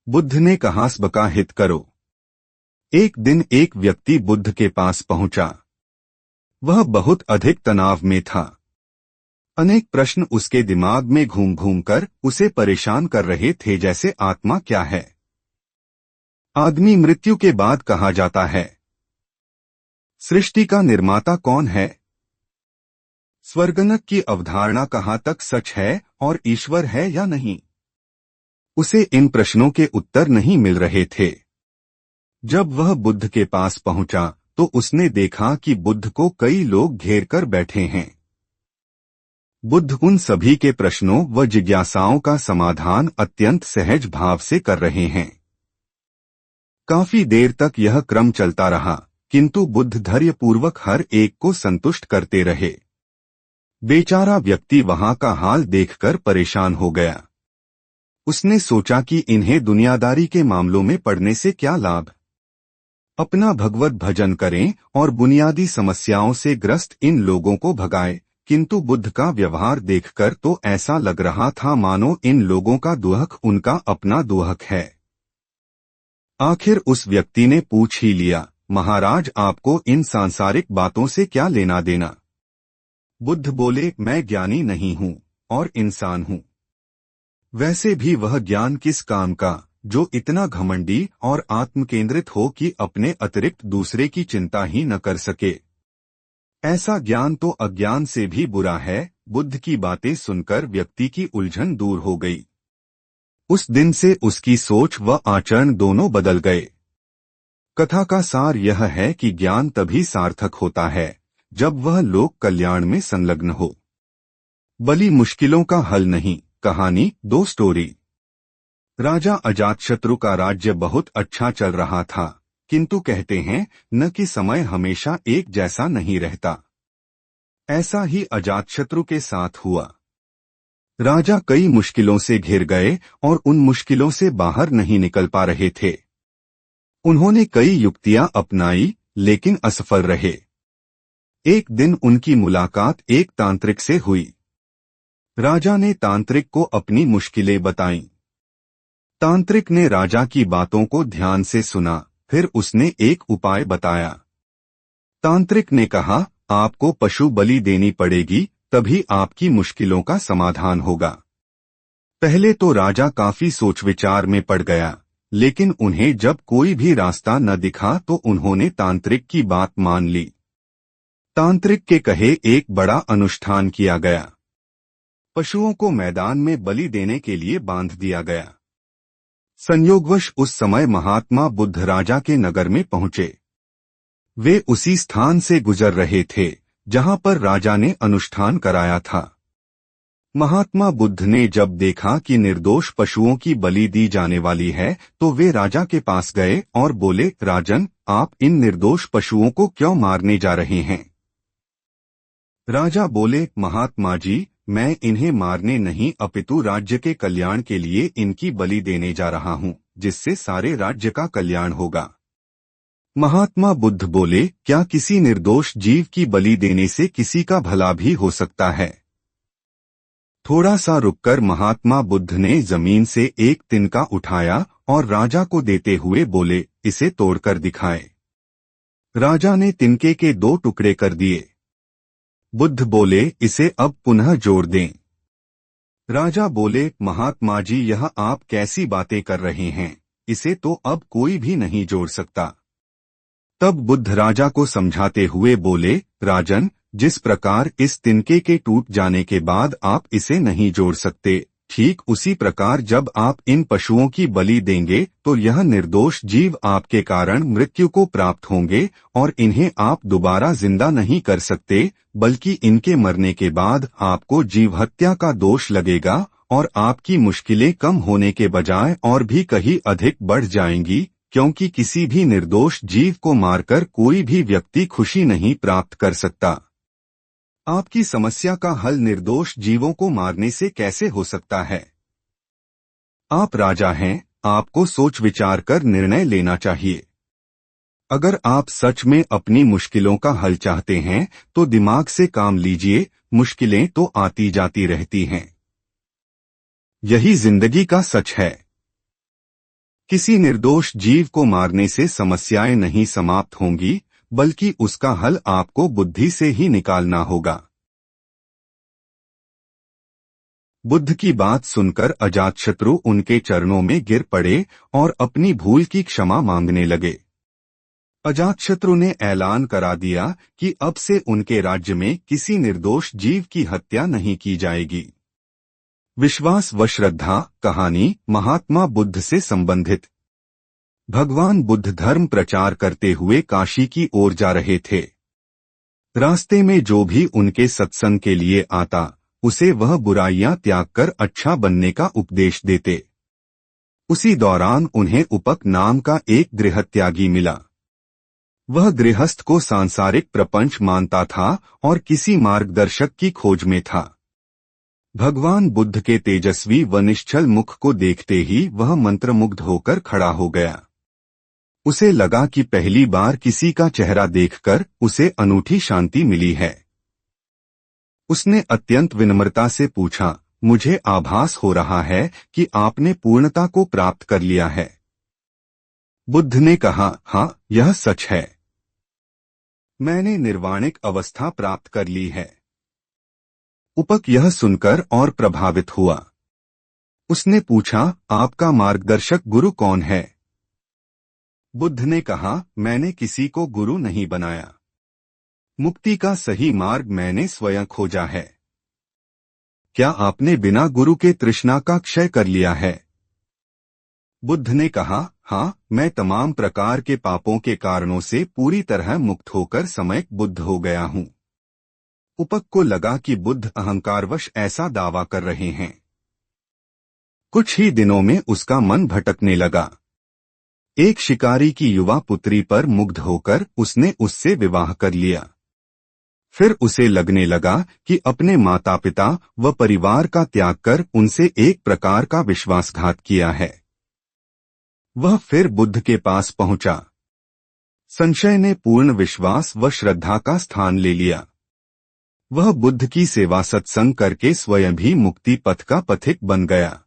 बुद्ध ने कहा सबका हित करो। एक दिन एक व्यक्ति बुद्ध के पास पहुंचा। वह बहुत अधिक तनाव में था। अनेक प्रश्न उसके दिमाग में घूम घूम कर उसे परेशान कर रहे थे, जैसे आत्मा क्या है, आदमी मृत्यु के बाद कहा जाता है, सृष्टि का निर्माता कौन है, स्वर्गनरक की अवधारणा कहाँ तक सच है और ईश्वर है या नहीं। उसे इन प्रश्नों के उत्तर नहीं मिल रहे थे। जब वह बुद्ध के पास पहुंचा तो उसने देखा कि बुद्ध को कई लोग घेर कर बैठे हैं। बुद्ध उन सभी के प्रश्नों व जिज्ञासाओं का समाधान अत्यंत सहज भाव से कर रहे हैं। काफी देर तक यह क्रम चलता रहा, किंतु बुद्ध धैर्यपूर्वक हर एक को संतुष्ट करते रहे। बेचारा व्यक्ति वहां का हाल देखकर परेशान हो गया। उसने सोचा कि इन्हें दुनियादारी के मामलों में पड़ने से क्या लाभ। अपना भगवत भजन करें और बुनियादी समस्याओं से ग्रस्त इन लोगों को भगाए। किंतु बुद्ध का व्यवहार देखकर तो ऐसा लग रहा था मानो इन लोगों का दुहक उनका अपना दुहक है। आखिर उस व्यक्ति ने पूछ ही लिया, महाराज आपको इन सांसारिक बातों से क्या लेना देना। बुद्ध बोले, मैं ज्ञानी नहीं हूँ और इंसान हूँ। वैसे भी वह ज्ञान किस काम का जो इतना घमंडी और आत्मकेंद्रित हो कि अपने अतिरिक्त दूसरे की चिंता ही न कर सके। ऐसा ज्ञान तो अज्ञान से भी बुरा है। बुद्ध की बातें सुनकर व्यक्ति की उलझन दूर हो गई। उस दिन से उसकी सोच व आचरण दोनों बदल गए। कथा का सार यह है कि ज्ञान तभी सार्थक होता है जब वह लोक कल्याण में संलग्न हो। बली मुश्किलों का हल नहीं। कहानी 2 स्टोरी। राजा अजातशत्रु का राज्य बहुत अच्छा चल रहा था, किंतु कहते हैं न कि समय हमेशा एक जैसा नहीं रहता। ऐसा ही अजातशत्रु के साथ हुआ। राजा कई मुश्किलों से घिर गए और उन मुश्किलों से बाहर नहीं निकल पा रहे थे। उन्होंने कई युक्तियां अपनाई लेकिन असफल रहे। एक दिन उनकी मुलाकात एक तांत्रिक से हुई। राजा ने तांत्रिक को अपनी मुश्किलें बताईं। तांत्रिक ने राजा की बातों को ध्यान से सुना, फिर उसने एक उपाय बताया। तांत्रिक ने कहा, आपको पशु बलि देनी पड़ेगी, तभी आपकी मुश्किलों का समाधान होगा। पहले तो राजा काफी सोच विचार में पड़ गया, लेकिन उन्हें जब कोई भी रास्ता न दिखा तो उन्होंने तांत्रिक की बात मान ली। तांत्रिक के कहे एक बड़ा अनुष्ठान किया गया। पशुओं को मैदान में बलि देने के लिए बांध दिया गया। संयोगवश उस समय महात्मा बुद्ध राजा के नगर में पहुंचे। वे उसी स्थान से गुजर रहे थे जहां पर राजा ने अनुष्ठान कराया था। महात्मा बुद्ध ने जब देखा कि निर्दोष पशुओं की बलि दी जाने वाली है तो वे राजा के पास गए और बोले, राजन, आप इन निर्दोष पशुओं को क्यों मारने जा रहे हैं। राजा बोले, महात्मा जी, मैं इन्हें मारने नहीं अपितु राज्य के कल्याण के लिए इनकी बलि देने जा रहा हूं, जिससे सारे राज्य का कल्याण होगा। महात्मा बुद्ध बोले, क्या किसी निर्दोष जीव की बलि देने से किसी का भला भी हो सकता है। थोड़ा सा रुककर महात्मा बुद्ध ने जमीन से एक तिनका उठाया और राजा को देते हुए बोले, इसे तोड़कर दिखाए। राजा ने तिनके के 2 टुकड़े कर दिए। बुद्ध बोले, इसे अब पुनः जोड़ दें। राजा बोले, महात्मा जी, यह आप कैसी बातें कर रहे हैं, इसे तो अब कोई भी नहीं जोड़ सकता। तब बुद्ध राजा को समझाते हुए बोले, राजन, जिस प्रकार इस तिनके के टूट जाने के बाद आप इसे नहीं जोड़ सकते, ठीक उसी प्रकार जब आप इन पशुओं की बलि देंगे तो यह निर्दोष जीव आपके कारण मृत्यु को प्राप्त होंगे और इन्हें आप दोबारा जिंदा नहीं कर सकते, बल्कि इनके मरने के बाद आपको जीव हत्या का दोष लगेगा और आपकी मुश्किलें कम होने के बजाय और भी कहीं अधिक बढ़ जाएंगी, क्योंकि किसी भी निर्दोष जीव को मारकर कोई भी व्यक्ति खुशी नहीं प्राप्त कर सकता। आपकी समस्या का हल निर्दोष जीवों को मारने से कैसे हो सकता है। आप राजा हैं, आपको सोच विचार कर निर्णय लेना चाहिए। अगर आप सच में अपनी मुश्किलों का हल चाहते हैं तो दिमाग से काम लीजिए, मुश्किलें तो आती जाती रहती हैं। यही जिंदगी का सच है। किसी निर्दोष जीव को मारने से समस्याएं नहीं समाप्त होंगी, बल्कि उसका हल आपको बुद्धि से ही निकालना होगा। बुद्ध की बात सुनकर अजातशत्रु उनके चरणों में गिर पड़े और अपनी भूल की क्षमा मांगने लगे। अजातशत्रु ने ऐलान करा दिया कि अब से उनके राज्य में किसी निर्दोष जीव की हत्या नहीं की जाएगी। विश्वास व श्रद्धा कहानी महात्मा बुद्ध से संबंधित। भगवान बुद्ध धर्म प्रचार करते हुए काशी की ओर जा रहे थे। रास्ते में जो भी उनके सत्संग के लिए आता, उसे वह बुराइयां त्याग कर अच्छा बनने का उपदेश देते। उसी दौरान उन्हें उपक नाम का एक गृहत्यागी मिला। वह गृहस्थ को सांसारिक प्रपंच मानता था और किसी मार्गदर्शक की खोज में था। भगवान बुद्ध के तेजस्वी व निश्चल मुख को देखते ही वह मंत्रमुग्ध होकर खड़ा हो गया। उसे लगा कि पहली बार किसी का चेहरा देखकर उसे अनूठी शांति मिली है। उसने अत्यंत विनम्रता से पूछा, मुझे आभास हो रहा है कि आपने पूर्णता को प्राप्त कर लिया है। बुद्ध ने कहा, हाँ, यह सच है। मैंने निर्वाणिक अवस्था प्राप्त कर ली है। उपक यह सुनकर और प्रभावित हुआ। उसने पूछा, आपका मार्गदर्शक गुरु कौन है? बुद्ध ने कहा, मैंने किसी को गुरु नहीं बनाया। मुक्ति का सही मार्ग मैंने स्वयं खोजा है। क्या आपने बिना गुरु के तृष्णा का क्षय कर लिया है? बुद्ध ने कहा, हाँ, मैं तमाम प्रकार के पापों के कारणों से पूरी तरह मुक्त होकर सम्यक बुद्ध हो गया हूँ। उपक को लगा कि बुद्ध अहंकारवश ऐसा दावा कर रहे हैं। कुछ ही दिनों में उसका मन भटकने लगा। एक शिकारी की युवा पुत्री पर मुग्ध होकर उसने उससे विवाह कर लिया। फिर उसे लगने लगा कि अपने माता पिता व परिवार का त्याग कर उनसे एक प्रकार का विश्वासघात किया है। वह फिर बुद्ध के पास पहुंचा। संशय ने पूर्ण विश्वास व श्रद्धा का स्थान ले लिया। वह बुद्ध की सेवा सत्संग करके स्वयं भी मुक्ति पथ का पथिक बन गया।